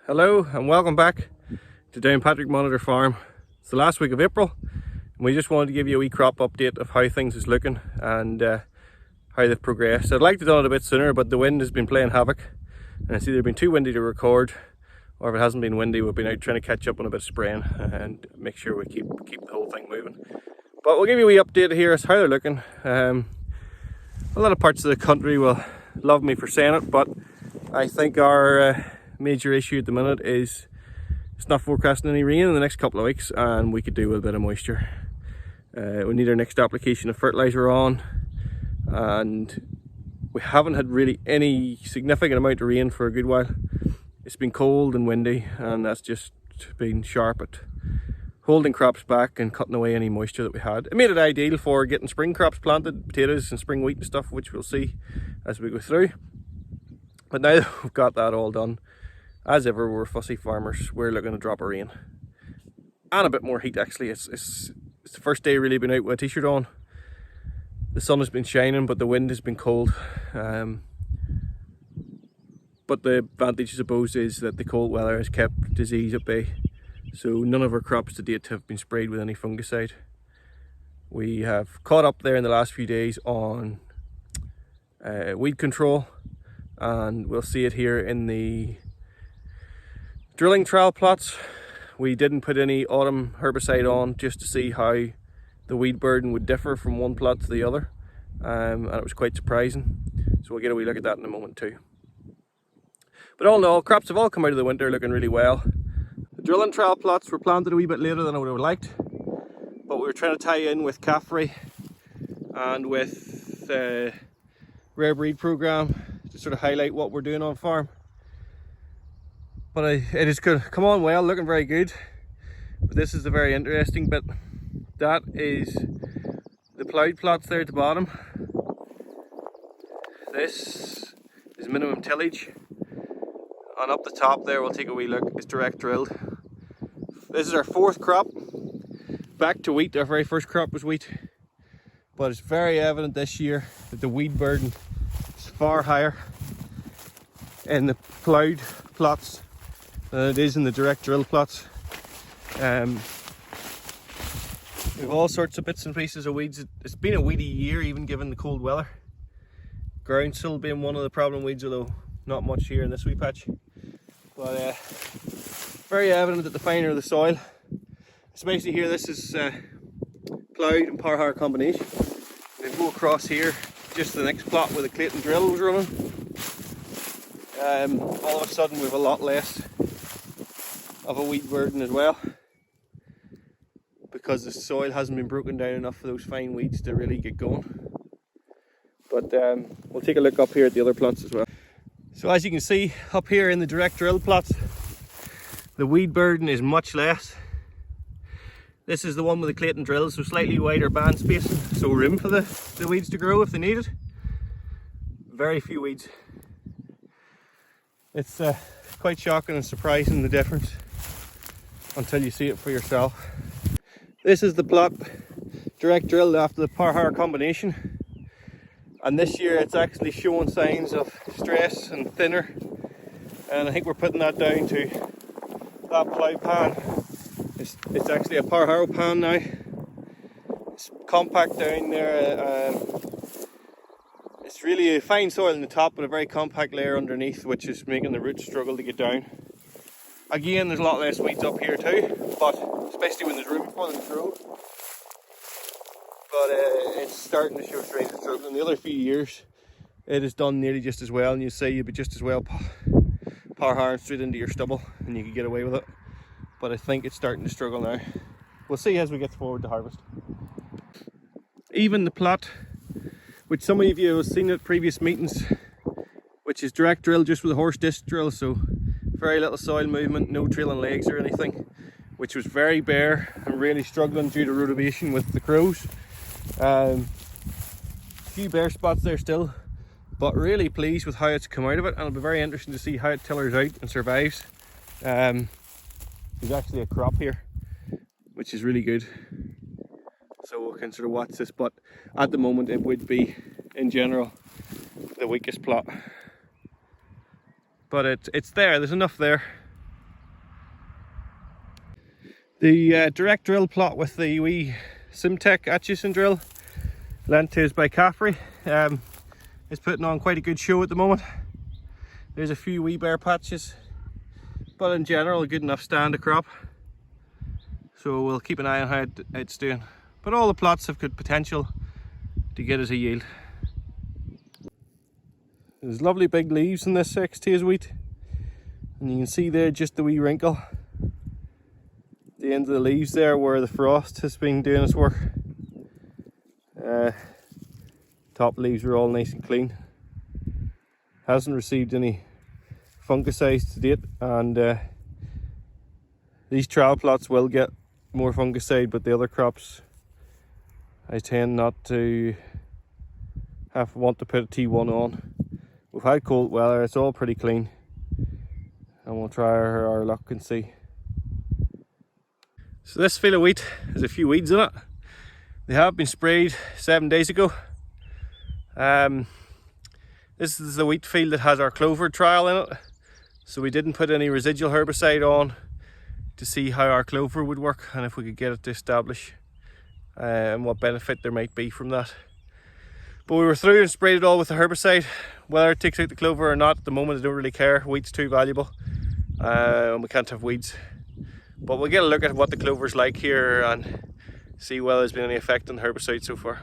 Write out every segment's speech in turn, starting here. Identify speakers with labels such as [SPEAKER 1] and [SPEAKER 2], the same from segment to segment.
[SPEAKER 1] Hello and welcome back to Downpatrick Monitor Farm. It's the last week of April and we just wanted to give you a wee crop update of how things is looking and how they've progressed. I'd like to have done it a bit sooner, but the wind has been playing havoc and it's either been too windy to record, or if it hasn't been windy we've been out trying to catch up on a bit of spraying and make sure we keep the whole thing moving. But we'll give you a wee update here as how they're looking. A lot of parts of the country will love me for saying it, but I think our major issue at the minute is it's not forecasting any rain in the next couple of weeks, and we could do with a bit of moisture. We need our next application of fertilizer on, and we haven't had really any significant amount of rain for a good while. It's been cold and windy, and that's just been sharp at holding crops back and cutting away any moisture that we had. It made it ideal for getting spring crops planted, potatoes and spring wheat and stuff, which we'll see as we go through. But now that we've got that all done, as ever, we're fussy farmers. We're looking to drop a rain and a bit more heat. Actually, it's the first day really been out with a t-shirt on. The sun has been shining, but the wind has been cold. But the advantage, I suppose, is that the cold weather has kept disease at bay. So none of our crops to date have been sprayed with any fungicide. We have caught up there in the last few days on weed control, and we'll see it here in the drilling trial plots. We didn't put any autumn herbicide on just to see how the weed burden would differ from one plot to the other, and it was quite surprising. So we'll get a wee look at that in a moment too. But all in all, crops have all come out of the winter looking really well. The drilling trial plots were planted a wee bit later than I would have liked, but we were trying to tie in with Caffrey and with the rare breed program to sort of highlight what we're doing on farm. But it is good. Come on well, looking very good. But this is the very interesting bit. That is the ploughed plots there at the bottom. This is minimum tillage. And up the top there, we'll take a wee look, is direct drilled. This is our fourth crop. Back to wheat. Our very first crop was wheat. But it's very evident this year that the weed burden is far higher in the ploughed plots than it is in the direct drill plots. We have all sorts of bits and pieces of weeds. It's been a weedy year, even given the cold weather. Groundsel being one of the problem weeds, although not much here in this wee patch. But very evident that the finer the soil, especially here, this is ploughed and power hire combination. And go across here, just the next plot where the Clayton drill was running. All of a sudden we have a lot less of a weed burden as well, because the soil hasn't been broken down enough for those fine weeds to really get going. But we'll take a look up here at the other plots as well. So as you can see up here in the direct drill plots, the weed burden is much less. This is the one with the Clayton drill, so slightly wider band spacing, so room for the weeds to grow if they need it. Very few weeds. It's quite shocking and surprising, the difference, until you see it for yourself. This is the plot direct drilled after the power hire combination, and this year it's actually showing signs of stress and thinner, and I think we're putting that down to that plough pan. It's actually a power harrow pan now. It's compact down there. It's really a fine soil in the top but a very compact layer underneath, which is making the roots struggle to get down. Again, there's a lot less weeds up here too, but especially when there's room for them to grow. But it's starting to show signs of struggle. In the other few years, it has done nearly just as well, and you say you'd be just as well power hiring straight into your stubble and you could get away with it. But I think it's starting to struggle now. We'll see as we get forward to harvest. Even the plot, which some of you have seen at previous meetings, which is direct drill just with a horse disc drill, so very little soil movement, no trailing legs or anything, which was very bare and really struggling due to rotavation with the crows. A few bare spots there still, but really pleased with how it's come out of it, and it'll be very interesting to see how it tillers out and survives. There's actually a crop here, which is really good, so we can sort of watch this, but at the moment it would be, in general, the weakest plot. But it's there, there's enough there The direct drill plot with the wee Simtech Atchison drill lent to us by Caffrey is putting on quite a good show at the moment. There's a few wee bare patches, but in general a good enough stand of crop. So we'll keep an eye on how it's doing. But all the plots have good potential to get us a yield. There's lovely big leaves in this XT's wheat, and you can see there just the wee wrinkle at the end of the leaves there where the frost has been doing its work. Top leaves are all nice and clean. Hasn't received any fungicides to date, and these trial plots will get more fungicide, but the other crops I tend not to want to put a T1 on. We've had cold weather, it's all pretty clean, and we'll try our luck and see. So this field of wheat has a few weeds in it. They have been sprayed 7 days ago. This is the wheat field that has our Clover trial in it, so we didn't put any residual herbicide on to see how our clover would work and if we could get it to establish and what benefit there might be from that. But we were through and sprayed it all with the herbicide. Whether it takes out the clover or not, at the moment I don't really care. Wheat's too valuable and we can't have weeds. But we'll get a look at what the clover's like here and see whether there's been any effect on the herbicide so far.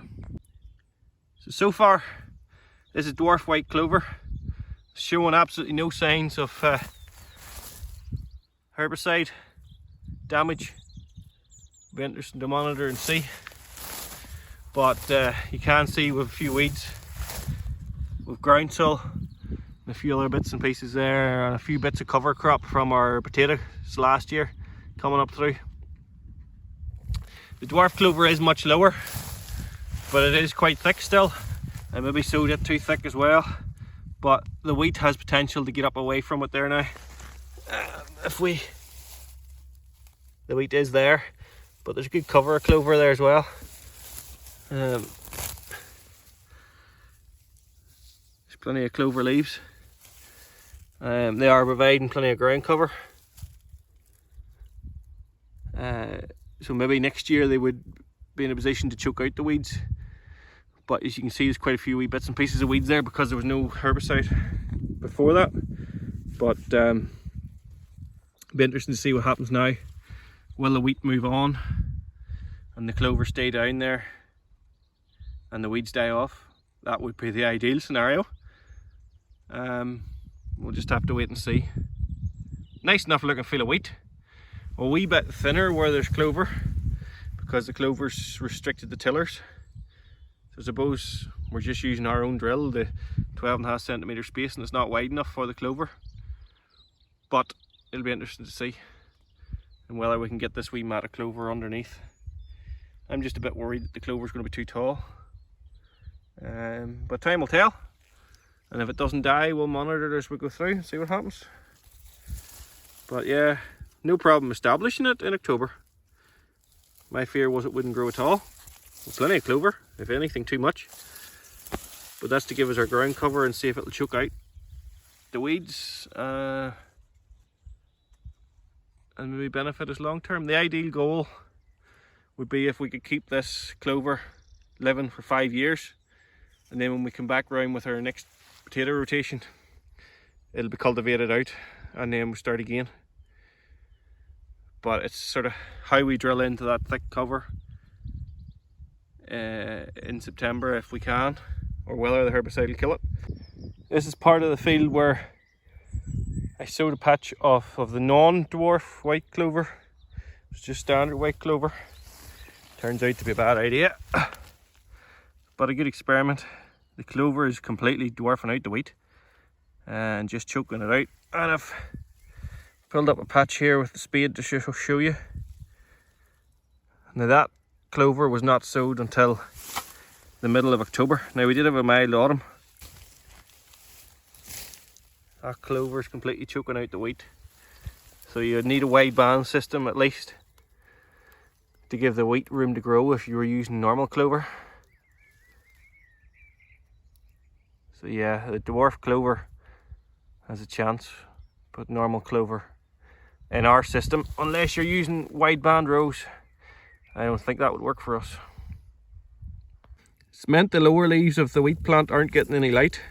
[SPEAKER 1] So far, this is dwarf white clover, showing absolutely no signs of herbicide damage. Be interesting to monitor and see. But you can see with a few weeds, with groundsel, and a few other bits and pieces there, and a few bits of cover crop from our potatoes last year coming up through. The dwarf clover is much lower, but it is quite thick still. I maybe sowed it too thick as well, but the wheat has potential to get up away from it there now. The wheat is there, but there's a good cover of clover there as well. There's plenty of clover leaves. They are providing plenty of ground cover. So maybe next year they would be in a position to choke out the weeds. But as you can see, there's quite a few wee bits and pieces of weeds there because there was no herbicide before that. But it'll be interesting to see what happens now. Will the wheat move on and the clover stay down there and the weeds die off? That would be the ideal scenario. We'll just have to wait and see. Nice enough looking field of wheat. A wee bit thinner where there's clover because the clover's restricted the tillers. So I suppose we're just using our own drill, the 12.5 centimetre space, and it's not wide enough for the clover. But it'll be interesting to see and whether we can get this wee mat of clover underneath. I'm just a bit worried that the clover's going to be too tall. But time will tell. And if it doesn't die, we'll monitor it as we go through and see what happens. But yeah, no problem establishing it in October. My fear was it wouldn't grow at all. There's plenty of clover, if anything too much. But that's to give us our ground cover and see if it'll choke out the weeds and maybe benefit us long term. The ideal goal would be if we could keep this clover living for 5 years, and then when we come back round with our next potato rotation, it'll be cultivated out and then we'll start again. But it's sort of how we drill into that thick cover in September if we can, or whether the herbicide will kill it. This is part of the field where I sowed a patch of the non-dwarf white clover. It's just standard white clover. Turns out to be a bad idea, but a good experiment. The clover is completely dwarfing out the wheat and just choking it out. And I've filled up a patch here with the spade to show you. Now that clover was not sowed until the middle of October. Now we did have a mild autumn. That clover is completely choking out the wheat. So you'd need a wide band system at least to give the wheat room to grow if you were using normal clover. So yeah, the dwarf clover has a chance, but normal clover in our system, unless you're using wideband rows. I don't think that would work for us. It's meant the lower leaves of the wheat plant aren't getting any light,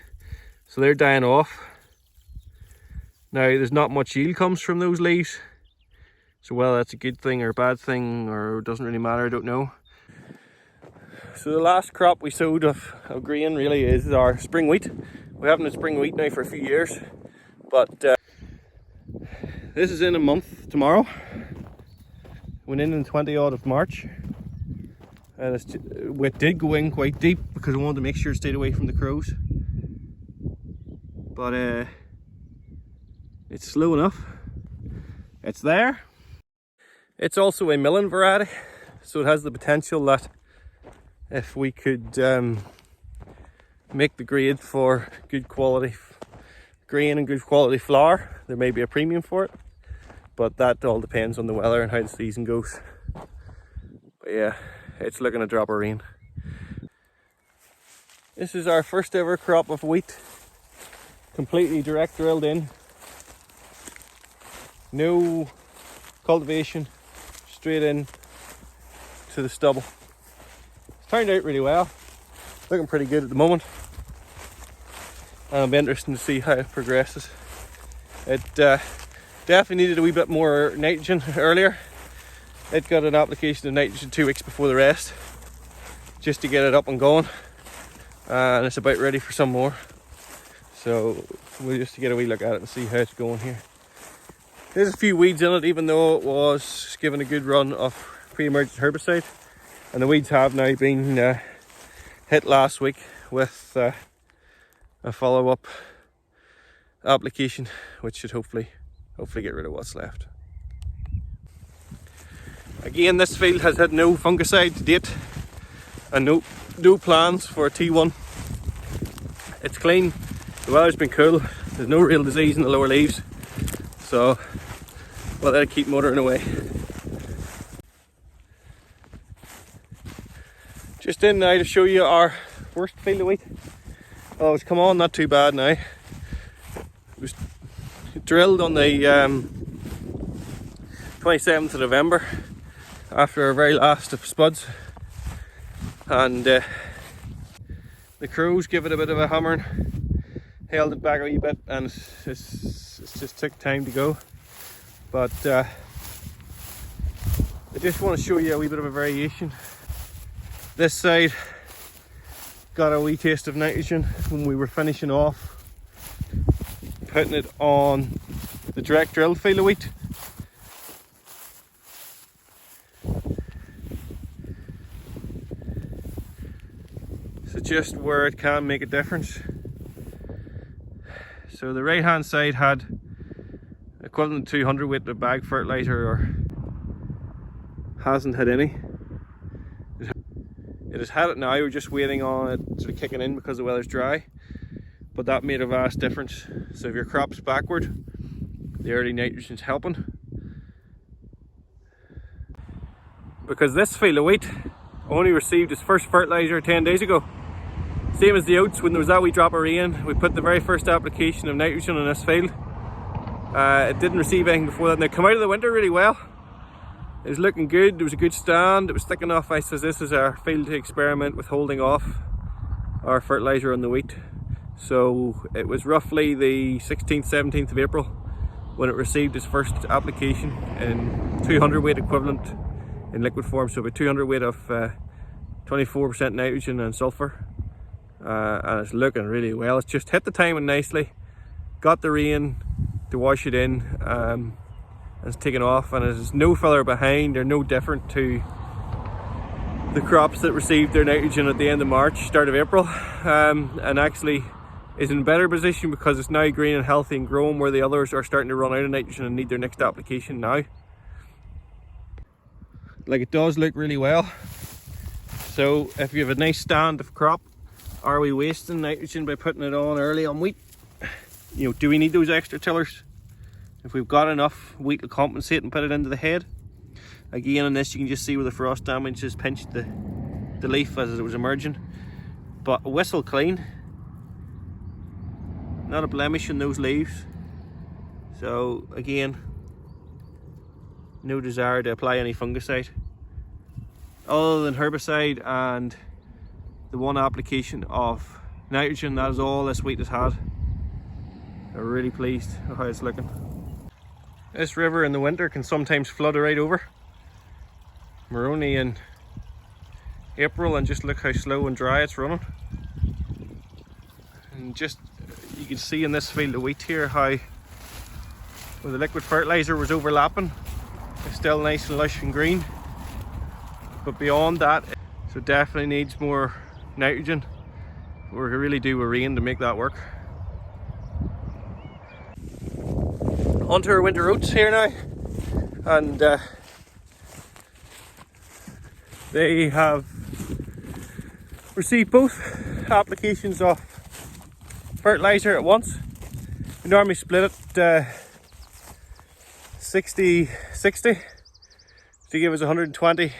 [SPEAKER 1] so they're dying off. Now there's not much yield comes from those leaves, so whether that's a good thing or a bad thing, or it doesn't really matter, I don't know. So the last crop we sowed of grain really is our spring wheat. We haven't had spring wheat now for a few years, but this is in a month tomorrow. Went in the 20th of March, and it did go in quite deep because I wanted to make sure it stayed away from the crows. But it's slow enough. It's there. It's also a milling variety, so it has the potential that if we could make the grade for good quality grain and good quality flour, there may be a premium for it. But that all depends on the weather and how the season goes. But yeah, it's looking a drop of rain. This is our first ever crop of wheat. Completely direct drilled in. No cultivation, straight in to the stubble. It's turned out really well. Looking pretty good at the moment. And it'll be interesting to see how it progresses. It definitely needed a wee bit more nitrogen earlier. It got an application of nitrogen 2 weeks before the rest, just to get it up and going. And it's about ready for some more. So we'll just get a wee look at it and see how it's going here. There's a few weeds in it, even though it was given a good run of pre-emergent herbicide. And the weeds have now been hit last week with a follow-up application, which should hopefully get rid of what's left. Again, this field has had no fungicide to date, and no plans for a T1. It's clean, the weather's been cool, there's no real disease in the lower leaves, so we'll let it keep motoring away. Just in now to show you our worst field of wheat. Oh, it's come on not too bad now. It was drilled on the 27th of November after our very last of spuds, and the crows give it a bit of a hammering, held it back a wee bit, and it just took time to go. But I just want to show you a wee bit of a variation. This side got a wee taste of nitrogen when we were finishing off putting it on the direct drilled field of wheat. So just where it can make a difference. So the right hand side had equivalent to 200 weight of bag fertilizer, or hasn't had any. It has had it now, we're just waiting on it sort of kicking in because the weather's dry, but that made a vast difference. So if your crop's backward, the early nitrogen's helping. Because this field of wheat only received its first fertilizer 10 days ago. Same as the oats, when there was that wee drop of rain, we put the very first application of nitrogen on this field. It didn't receive anything before that. Now, come out of the winter really well. It was looking good, there was a good stand, it was thick enough. I says this is our field to experiment with holding off our fertiliser on the wheat. So it was roughly the 16th, 17th of April when it received its first application in 200 weight equivalent in liquid form. So about 200 weight of 24% nitrogen and sulphur. And it's looking really well. It's just hit the timing nicely, got the rain to wash it in. It's taken off, and it is no further behind or no different to the crops that received their nitrogen at the end of March, start of April, and actually is in better position because it's now green and healthy and growing, where the others are starting to run out of nitrogen and need their next application now. Like, it does look really well. So if you have a nice stand of crop, are we wasting nitrogen by putting it on early on wheat? You know, do we need those extra tillers? If we've got enough, wheat will compensate and put it into the head. Again, on this you can just see where the frost damage has pinched the leaf as it was emerging. But a whistle clean. Not a blemish in those leaves. So again, no desire to apply any fungicide other than herbicide and the one application of nitrogen. That is all this wheat has had. I'm really pleased with how it's looking. This river in the winter can sometimes flood right over. We're only in April and just look how slow and dry it's running. And just, you can see in this field of wheat here how where the liquid fertilizer was overlapping, it's still nice and lush and green. But beyond that, so it definitely needs more nitrogen. We really do a rain to make that work. Onto our winter oats here now, and they have received both applications of fertilizer at once. We normally split it 60-60 to give us 120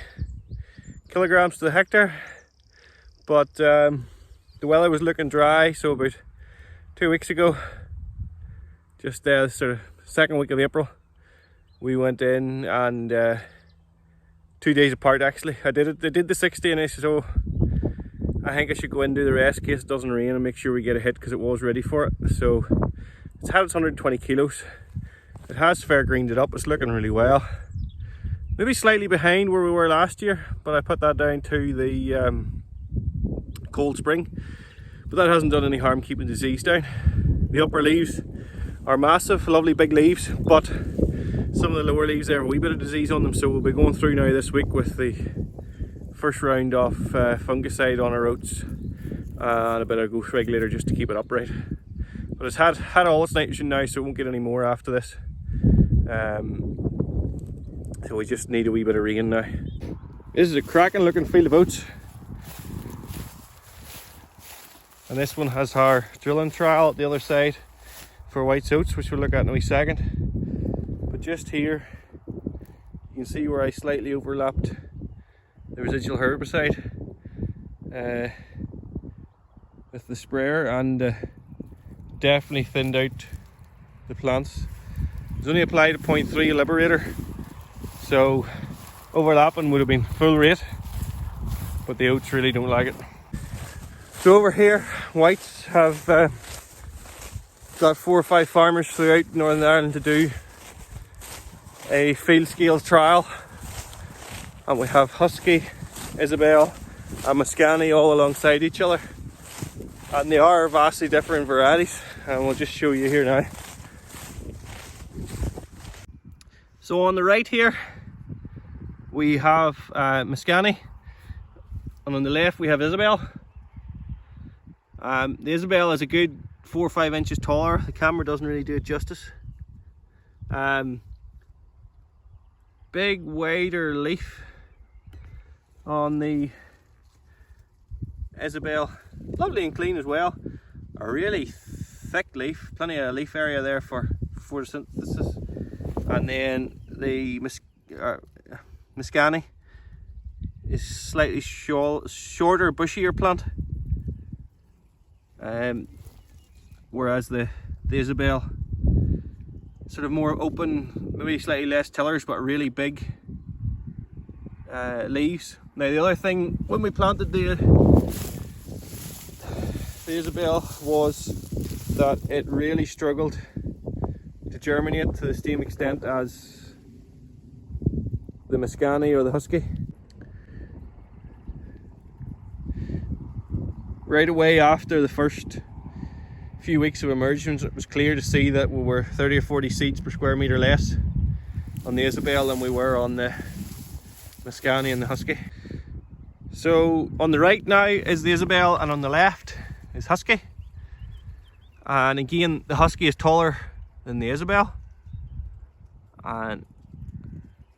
[SPEAKER 1] kilograms to the hectare, but the weather was looking dry, so about 2 weeks ago, just sort of second week of April, we went in and 2 days apart actually. I did the 60 and I said, oh, I think I should go in and do the rest in case it doesn't rain and make sure we get a hit, because it was ready for it. So it's had its 120 kilos. It has fair greened it up. It's looking really well. Maybe slightly behind where we were last year, but I put that down to the cold spring. But that hasn't done any harm keeping disease down. The upper leaves are massive, lovely big leaves, but some of the lower leaves there have a wee bit of disease on them, so we'll be going through now this week with the first round of fungicide on our oats and a bit of growth regulator just to keep it upright. But it's had all its nitrogen now, so it won't get any more after this. So we just need a wee bit of rain now. This is a cracking looking field of oats. And this one has our drilling trowel at the other side for white oats, which we'll look at in a wee second. But just here, you can see where I slightly overlapped the residual herbicide with the sprayer, and definitely thinned out the plants. It's only applied a 0.3 liberator, so overlapping would have been full rate, but the oats really don't like it. So over here, whites have got 4 or 5 farmers throughout Northern Ireland to do a field scale trial, and we have Husky, Isabel and Mascani all alongside each other, and they are vastly different varieties, and we'll just show you here now. So on the right here we have Mascani, and on the left we have Isabel. The Isabel is a good 4 or 5 inches taller. The camera doesn't really do it justice. Big wider leaf on the Isabel, lovely and clean as well. A really thick leaf, plenty of leaf area there for photosynthesis. And then the Mascani is slightly shorter, bushier plant, whereas the Isabel sort of more open, maybe slightly less tillers, but really big leaves. Now the other thing, when we planted the Isabel, was that it really struggled to germinate to the same extent as the Mascani or the Husky. Right away after the first few weeks of emergence, it was clear to see that we were 30 or 40 seeds per square metre less on the Isabel than we were on the Mascani and the Husky. So on the right now is the Isabel, and on the left is Husky. And again, the Husky is taller than the Isabel, and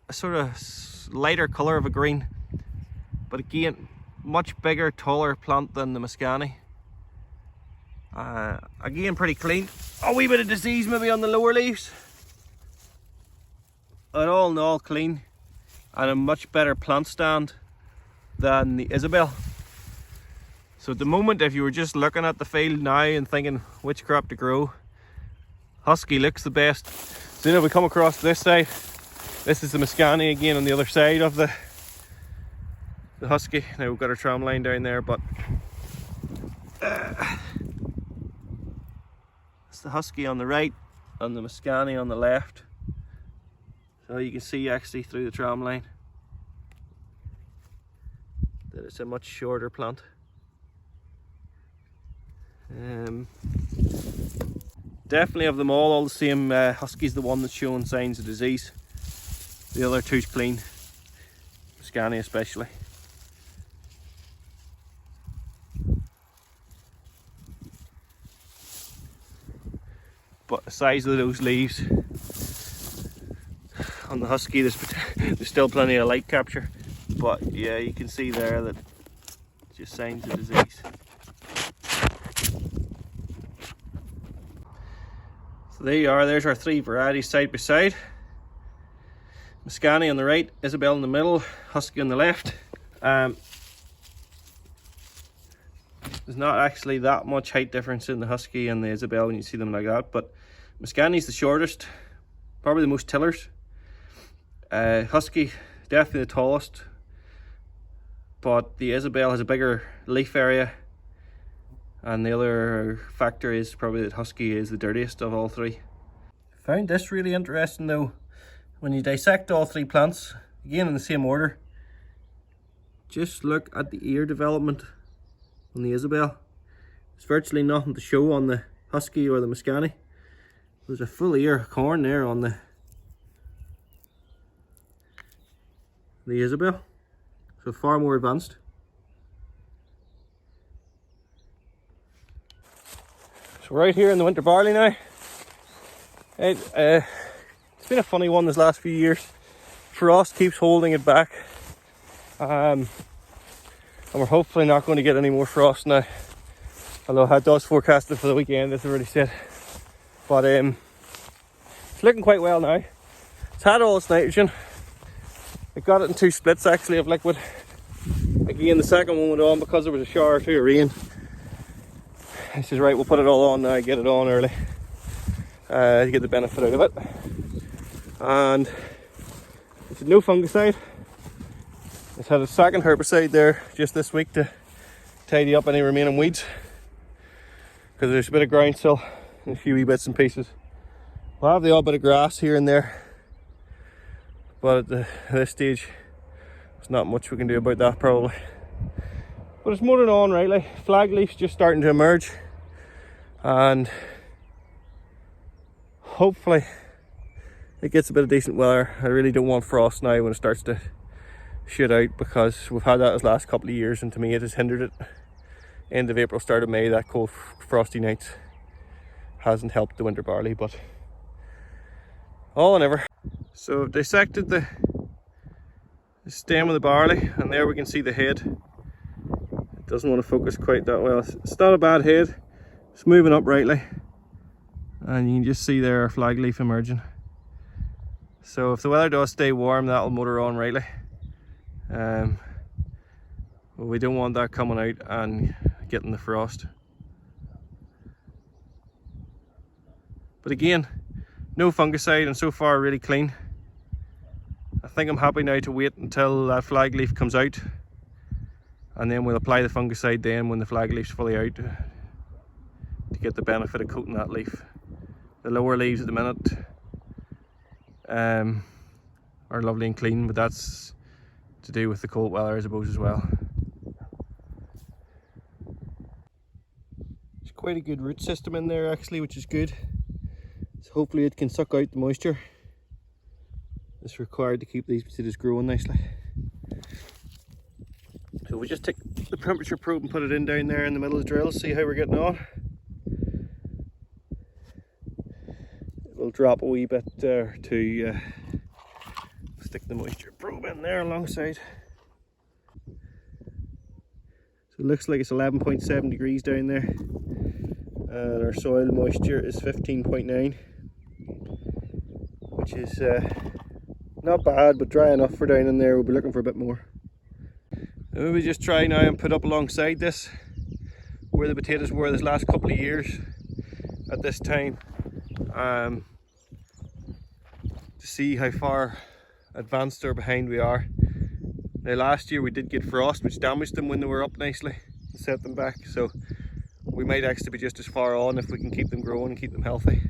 [SPEAKER 1] a sort of lighter colour of a green, but again, much bigger, taller plant than the Mascani. Again, pretty clean. A wee bit of disease maybe on the lower leaves, but all in all clean, and a much better plant stand than the Isabel. So at the moment, if you were just looking at the field now and thinking which crop to grow, Husky looks the best. So then if we come across this side, This is the Mascani again on the other side of the husky. Now we've got our tram line down there, but it's the husky on the right and the Mascani on the left. So you can see actually through the tram line that it's a much shorter plant. Definitely of them all the same, husky's the one that's showing signs of disease. The other two's clean, Mascani especially. But the size of those leaves on the husky, there's still plenty of light capture. But yeah, you can see there that it's just signs of disease. So there you are, there's our three varieties side by side. Mascani on the right, Isabel in the middle, husky on the left. There's not actually that much height difference in the husky and the Isabel when you see them like that, but Mascani's the shortest, probably the most tillers. Husky, definitely the tallest, but the Isabel has a bigger leaf area, and the other factor is probably that husky is the dirtiest of all three. Found this really interesting though. When you dissect all three plants, again in the same order, just look at the ear development on the Isabel. There's virtually nothing to show on the husky or the Mascani. There's a full ear of corn there on the Isabel, so far more advanced. So right here in the winter barley now, it's been a funny one this last few years. Frost keeps holding it back, and we're hopefully not going to get any more frost now, although I had those forecasted for the weekend, as I already said. But it's looking quite well now. It's had all its nitrogen. I got it in two splits actually of liquid. Again, the second one went on because there was a shower or two of rain. I said, right, we'll put it all on now, get it on early to get the benefit out of it. And it's no fungicide. It's had a second herbicide there just this week to tidy up any remaining weeds, because there's a bit of groundsel and a few wee bits and pieces. We'll have the odd bit of grass here and there, but at this stage there's not much we can do about that probably. But it's motoring on rightly. Flag leaf's just starting to emerge, and hopefully it gets a bit of decent weather. I really don't want frost now when it starts to shoot out, because we've had that as last couple of years, and to me it has hindered it. End of April, start of May, that cold frosty nights hasn't helped the winter barley, but all and ever. So I've dissected the stem of the barley, and there we can see the head. It doesn't want to focus quite that well. It's not a bad head, it's moving up rightly, and you can just see there our flag leaf emerging. So if the weather does stay warm, that'll motor on rightly. But we don't want that coming out and getting the frost. But again, no fungicide, and so far really clean. I think I'm happy now to wait until that flag leaf comes out, and then we'll apply the fungicide then when the flag leaf's fully out, to get the benefit of coating that leaf. The lower leaves at the minute are lovely and clean, but that's to do with the cold weather, I suppose, as well. There's quite a good root system in there actually, which is good. So hopefully it can suck out the moisture that's required to keep these potatoes growing nicely. So we just take the temperature probe and put it in down there in the middle of the drill, see how we're getting on. We'll drop a wee bit there to stick the moisture probe in there alongside. So it looks like it's 11.7 degrees down there, and our soil moisture is 15.9, which is not bad, but dry enough for down in there. We'll be looking for a bit more. Now we just try now and put up alongside this where the potatoes were this last couple of years at this time, to see how far advanced or behind we are. Now last year we did get frost which damaged them when they were up nicely and set them back, so we might actually be just as far on if we can keep them growing and keep them healthy.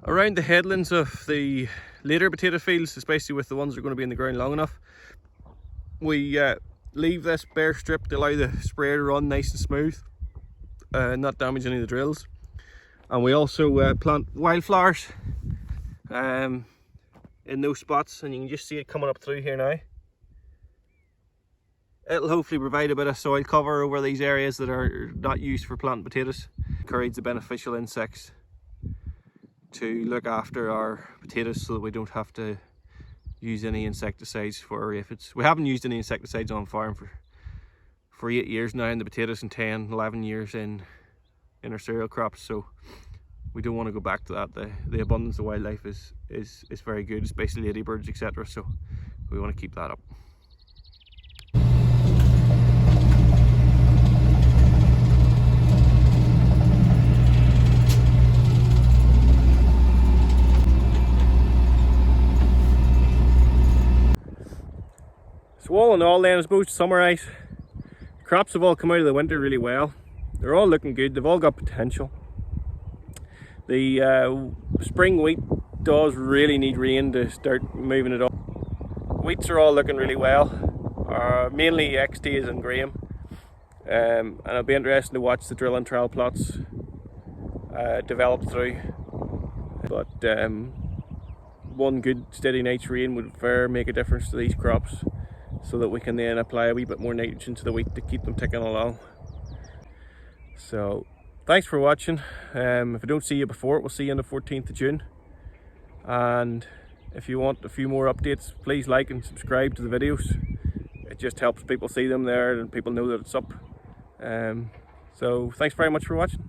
[SPEAKER 1] Around the headlands of the later potato fields, especially with the ones that are going to be in the ground long enough, we leave this bare strip to allow the sprayer to run nice and smooth, not damage any of the drills. And we also plant wildflowers in those spots, and you can just see it coming up through here now. It'll hopefully provide a bit of soil cover over these areas that are not used for planting potatoes. Encourage the beneficial insects to look after our potatoes so that we don't have to use any insecticides for our aphids. We haven't used any insecticides on farm for 8 years now in the potatoes and 10, 11 years in our cereal crops, so we don't want to go back to that. The abundance of wildlife is very good, especially ladybirds, etc. So we want to keep that up. So all in all then, I suppose to summarise, crops have all come out of the winter really well. They're all looking good, they've all got potential. The spring wheat does really need rain to start moving it up. Wheats are all looking really well, mainly XTs and Graham. And it'll be interesting to watch the drill and trial plots develop through. But one good steady night's rain would make a difference to these crops, so that we can then apply a wee bit more nitrogen to the wheat to keep them ticking along. So thanks for watching. If I don't see you before, we'll see you on the 14th of June. And if you want a few more updates, please like and subscribe to the videos. It just helps people see them there and people know that it's up. So thanks very much for watching.